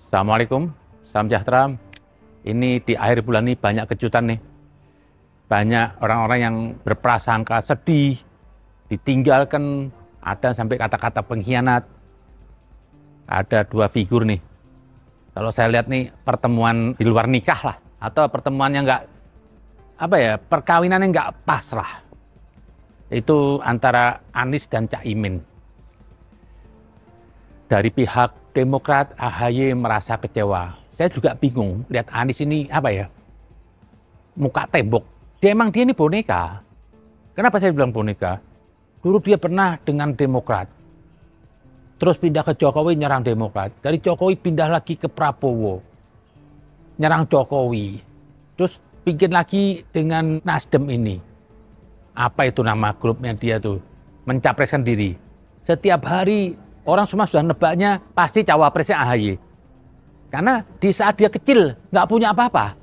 Assalamualaikum, salam sejahtera. Ini di akhir bulan ini banyak kejutan nih. Banyak orang-orang yang berprasangka sedih, ditinggalkan, ada sampai kata-kata pengkhianat. Ada dua figur nih. Kalau saya lihat nih pertemuan di luar nikah lah, atau pertemuan yang perkawinan yang nggak pas lah. Itu antara Anies dan Cak Imin. Dari pihak Demokrat, AHY merasa kecewa. Saya juga bingung lihat Anies ini muka tembok. Dia ini boneka. Kenapa saya bilang boneka? Dulu dia pernah dengan Demokrat. Terus pindah ke Jokowi, nyerang Demokrat. Dari Jokowi pindah lagi ke Prabowo, nyerang Jokowi. Terus bikin lagi dengan Nasdem ini. Apa itu nama grupnya dia tuh? Mencapreskan diri. Setiap hari orang semua sudah nebaknya pasti cawapresnya AHY. Karena di saat dia kecil nggak punya apa-apa,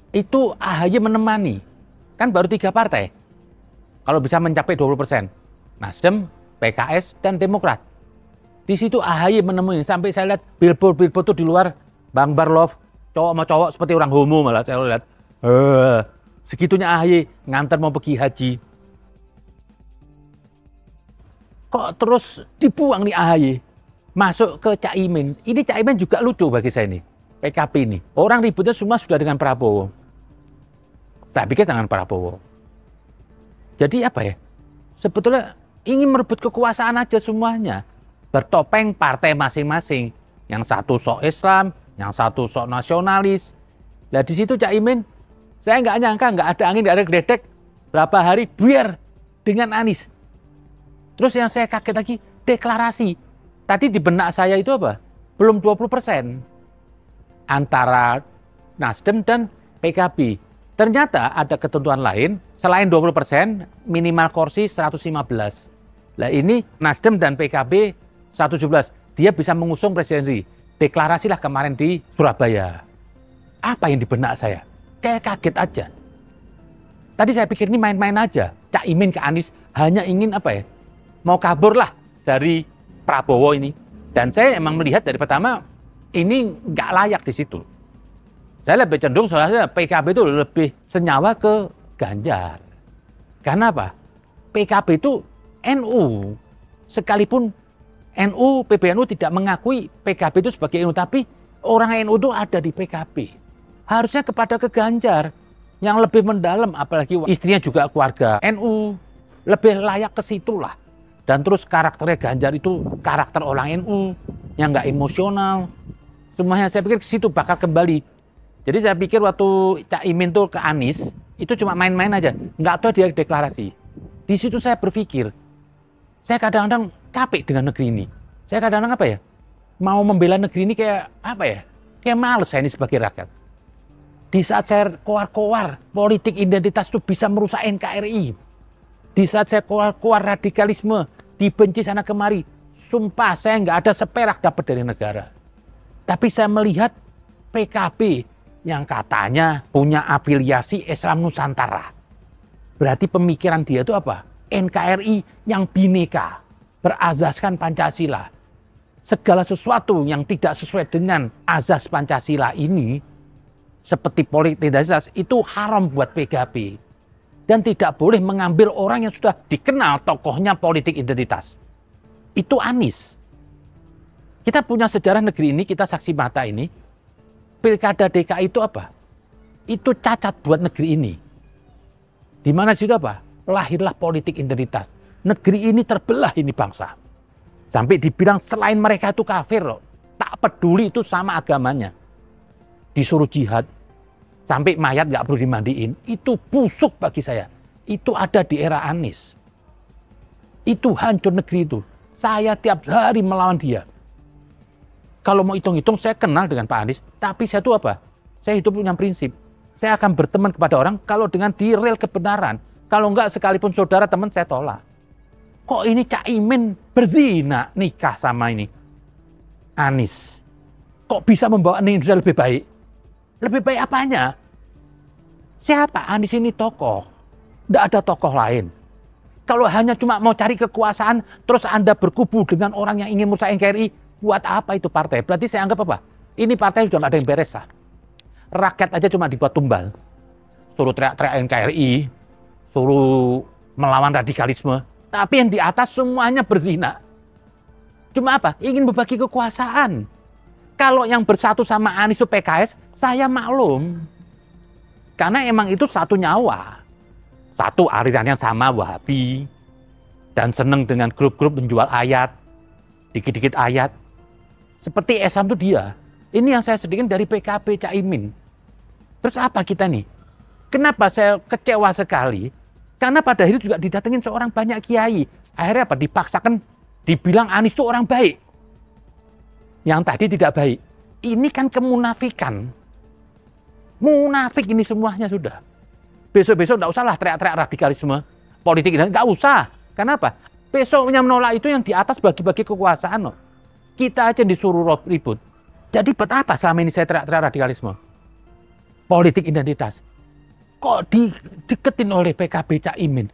itu AHY menemani. Kan baru 3 partai. Kalau bisa mencapai 20%. Nasdem, PKS, dan Demokrat. Di situ AHY menemui. Sampai saya lihat billboard tuh di luar, Bang Barlov, cowok sama cowok seperti orang homo malah saya lihat. Segitunya AHY nganter mau pergi haji. Kok terus dibuang nih AHY masuk ke Cak Imin. Ini Cak Imin juga lucu bagi saya nih, PKB ini. Orang ributnya semua sudah dengan Prabowo. Saya pikir jangan Prabowo. Jadi sebetulnya ingin merebut kekuasaan aja semuanya. Bertopeng partai masing-masing. Yang satu sok Islam, yang satu sok nasionalis. Nah di situ Cak Imin, saya nggak nyangka, nggak ada angin, nggak ada geledek. Berapa hari biar dengan Anies. Terus yang saya kaget lagi, deklarasi. Tadi di benak saya itu belum 20% antara Nasdem dan PKB. Ternyata ada ketentuan lain, selain 20%, minimal kursi 115. Nah ini Nasdem dan PKB 117. Dia bisa mengusung presidensi. Deklarasilah kemarin di Surabaya. Apa yang di benak saya? Kayak kaget aja. Tadi saya pikir ini main-main aja. Cak Imin ke Anies hanya ingin mau kabur lah dari Prabowo ini. Dan saya emang melihat dari pertama, ini nggak layak di situ. Saya lebih cenderung soalnya PKB itu lebih senyawa ke Ganjar. Karena apa? PKB itu NU. Sekalipun NU, PBNU tidak mengakui PKB itu sebagai NU, tapi orang NU itu ada di PKB. Harusnya kepada ke Ganjar yang lebih mendalam, apalagi istrinya juga keluarga NU. Lebih layak ke situ lah. Dan terus karakternya Ganjar itu karakter orang NU yang nggak emosional. Semuanya saya pikir ke situ bakal kembali. Jadi saya pikir waktu Cak Imin tuh ke Anies itu cuma main-main aja, nggak tahu dia deklarasi. Di situ saya berpikir, saya kadang-kadang capek dengan negeri ini. Saya kadang-kadang mau membela negeri ini kayak kayak males saya ini sebagai rakyat. Di saat saya keluar-keluar politik identitas itu bisa merusak NKRI. Di saat saya keluar radikalisme, dibenci sana kemari, sumpah saya nggak ada seperak dapat dari negara. Tapi saya melihat PKB yang katanya punya afiliasi Islam Nusantara. Berarti pemikiran dia itu NKRI yang bineka, berazaskan Pancasila. Segala sesuatu yang tidak sesuai dengan azas Pancasila ini, seperti politik identitas, itu haram buat PKB. Dan tidak boleh mengambil orang yang sudah dikenal tokohnya politik identitas. Itu Anies. Kita punya sejarah negeri ini, kita saksi mata ini. Pilkada DKI itu Itu cacat buat negeri ini. Di mana situ lahirlah politik identitas. Negeri ini terbelah ini bangsa. Sampai dibilang selain mereka itu kafir loh. Tak peduli itu sama agamanya. Disuruh jihad. Sampai mayat nggak perlu dimandiin. Itu busuk bagi saya. Itu ada di era Anies. Itu hancur negeri itu. Saya tiap hari melawan dia. Kalau mau hitung-hitung saya kenal dengan Pak Anies. Tapi saya itu saya hidup punya prinsip. Saya akan berteman kepada orang kalau dengan di rel kebenaran. Kalau enggak sekalipun saudara teman saya tolak. Kok ini Cak Imin berzina nikah sama ini Anies? Kok bisa membawa Indonesia lebih baik? Lebih baik apanya? Siapa Anies ini tokoh? Tidak ada tokoh lain. Kalau hanya cuma mau cari kekuasaan, terus Anda berkubu dengan orang yang ingin merusak NKRI, buat apa itu partai? Berarti saya anggap Ini partai sudah nggak ada yang beres lah. Rakyat aja cuma dibuat tumbal. Suruh teriak-teriak NKRI, suruh melawan radikalisme. Tapi yang di atas semuanya berzina. Cuma apa? Ingin berbagi kekuasaan. Kalau yang bersatu sama Anies itu PKS, saya maklum. Karena emang itu satu nyawa. Satu aliran yang sama, Wahabi. Dan seneng dengan grup-grup menjual ayat. Dikit-dikit ayat. Seperti Islam itu dia. Ini yang saya sedihkan dari PKB Caimin. Terus apa kita nih? Kenapa saya kecewa sekali? Karena pada akhirnya juga didatengin seorang banyak kiai. Akhirnya apa? Dipaksakan dibilang Anies itu orang baik. Yang tadi tidak baik. Ini kan kemunafikan. Munafik ini semuanya sudah. Besok-besok nggak usah lah teriak-teriak radikalisme politik ini. Nggak usah. Kenapa? Besoknya menolak itu yang di atas bagi-bagi kekuasaan. No. Kita aja disuruh ribut. Jadi buat apa selama ini saya teriak-teriak radikalisme? Politik identitas. Kok dideketin oleh PKB Caimin?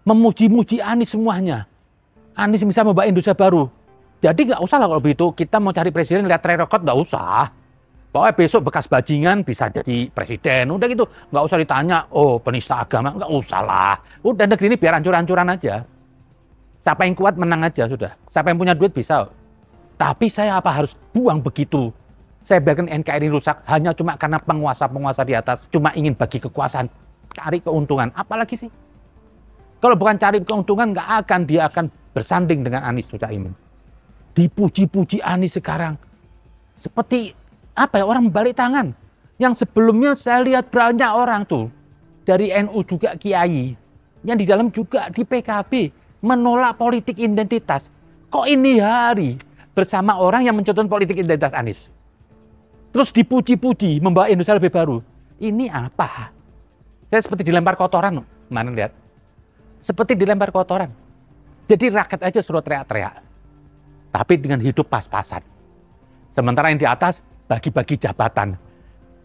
Memuji-muji Anies semuanya. Anies bisa membawa Indonesia baru. Jadi nggak usah lah kalau begitu. Kita mau cari presiden, lihat track record, nggak usah. Pokoknya besok bekas bajingan bisa jadi presiden. Udah gitu. Nggak usah ditanya, oh penista agama. Nggak usah lah. Udah negeri ini biar hancur-hancuran aja. Siapa yang kuat menang aja sudah. Siapa yang punya duit bisa. Tapi saya apa harus buang begitu? Saya biarkan NKRI rusak hanya cuma karena penguasa-penguasa di atas cuma ingin bagi kekuasaan, cari keuntungan. Apalagi sih? Kalau bukan cari keuntungan, dia akan bersanding dengan Anies Caimin. Dipuji-puji Anies sekarang. Seperti apa ya, orang membalik tangan. Yang sebelumnya saya lihat banyak orang tuh. Dari NU juga kiai. Yang di dalam juga di PKB. Menolak politik identitas. Kok ini hari bersama orang yang mencontohkan politik identitas Anies. Terus dipuji-puji, membawa Indonesia lebih baru. Ini apa? Saya seperti dilempar kotoran. Mana lihat? Seperti dilempar kotoran. Jadi rakyat aja suruh teriak-teriak. Tapi dengan hidup pas-pasan. Sementara yang di atas bagi-bagi jabatan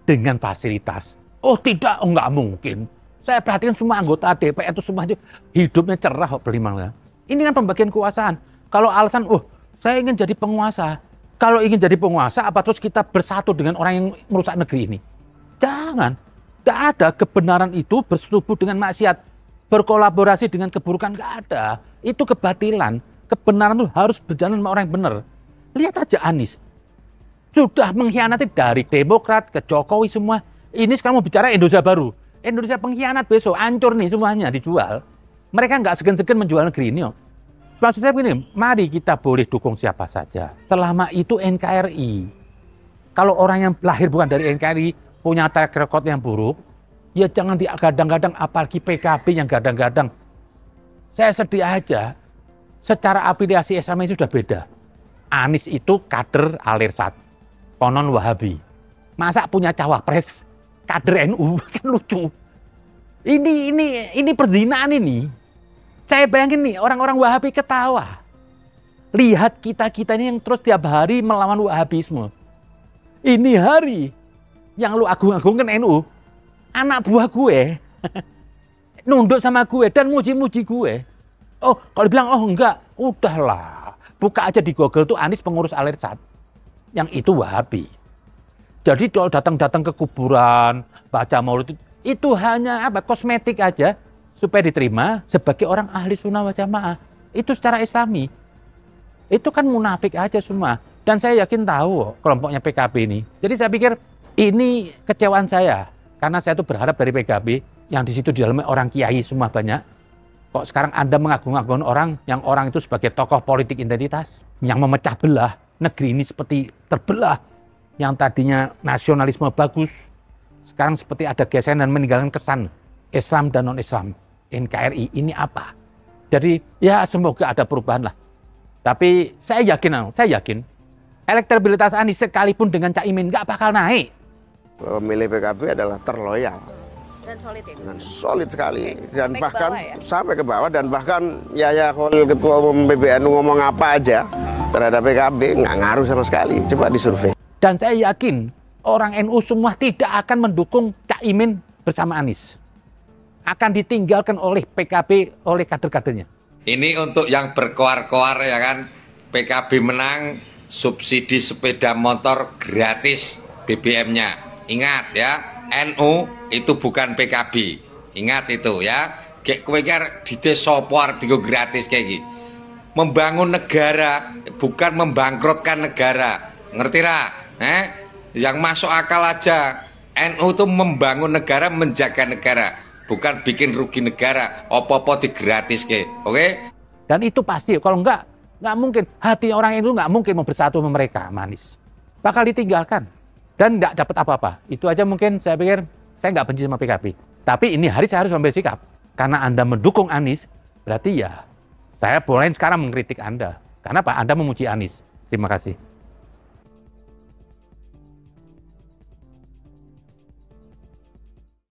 dengan fasilitas. Oh tidak, oh nggak mungkin. Saya perhatikan semua anggota DPR itu semua hidupnya cerah kok belimang. Ini kan pembagian kekuasaan. Kalau alasan, saya ingin jadi penguasa. Kalau ingin jadi penguasa, apa terus kita bersatu dengan orang yang merusak negeri ini? Jangan. Tidak ada kebenaran itu bersetubuh dengan maksiat. Berkolaborasi dengan keburukan, nggak ada. Itu kebatilan. Kebenaran itu harus berjalan sama orang yang benar. Lihat aja Anies. Sudah mengkhianati dari Demokrat ke Jokowi semua. Ini sekarang mau bicara Indonesia baru. Indonesia pengkhianat besok, hancur nih semuanya, dijual. Mereka nggak segan-segan menjual negeri ini. Maksud saya begini, mari kita boleh dukung siapa saja. Selama itu NKRI. Kalau orang yang lahir bukan dari NKRI, punya track record yang buruk, ya jangan digadang-gadang, apalagi PKB yang gadang-gadang. Saya sedih aja, secara afiliasi Islam ini sudah beda. Anies itu kader Alirsat, konon Wahabi. Masa punya cawapres kader NU, kan lucu. Ini perzinaan ini. Saya bayangin nih, orang-orang Wahabi ketawa. Lihat kita-kita ini yang terus tiap hari melawan Wahabisme. Ini hari yang lu agung-agungkan NU, anak buah gue, nunduk sama gue dan muji-muji gue. Oh, kalau bilang, oh enggak, udahlah. Buka aja di Google tuh Anies pengurus Alirsat. Yang itu Wahabi. Jadi kalau datang-datang ke kuburan, baca maulid itu hanya kosmetik aja supaya diterima sebagai orang ahli sunnah wal jamaah. Itu secara Islami. Itu kan munafik aja semua. Dan saya yakin tahu kelompoknya PKB ini. Jadi saya pikir ini kecewaan saya karena saya tuh berharap dari PKB yang di situ di dalamnya orang kiai semua banyak. Kok sekarang Anda mengagung-agungkan orang yang orang itu sebagai tokoh politik identitas yang memecah belah negeri ini seperti terbelah. Yang tadinya nasionalisme bagus, sekarang seperti ada gesekan dan meninggalkan kesan Islam dan non-Islam. NKRI ini apa? Jadi ya semoga ada perubahan lah. Tapi saya yakin elektabilitas Anies sekalipun dengan Caimin nggak bakal naik. Pemilih PKB adalah terloyal. Dan solid ya? Dan solid sekali. Dan sampai bahkan ke bawah ya? Sampai ke bawah dan bahkan Yahya Khalil Ketua Umum PBNU ngomong apa aja terhadap PKB nggak ngaruh sama sekali. Coba disurvei. Dan saya yakin orang NU semua tidak akan mendukung Caimin bersama Anies. Akan ditinggalkan oleh PKB, oleh kader-kadernya. Ini untuk yang berkoar-koar ya kan, PKB menang, subsidi sepeda motor gratis BBM-nya. Ingat ya, NU itu bukan PKB. Ingat itu ya. Kayak kowe di desa sopor digo gratis kayak gitu. Membangun negara bukan membangkrutkan negara. Ngerti ra? Yang masuk akal aja. NU itu membangun negara, menjaga negara, bukan bikin rugi negara. Opo-opo di gratis kayak. Oke? Dan itu pasti kalau nggak mungkin. Hati orang itu nggak mungkin mau bersatu sama mereka, Anies. Bakal ditinggalkan dan nggak dapat apa-apa. Itu aja mungkin saya pikir saya nggak benci sama PKB. Tapi ini hari saya harus ambil sikap. Karena Anda mendukung Anies, berarti ya saya boleh sekarang mengkritik Anda. Karena Pak Anda memuji Anies. Terima kasih.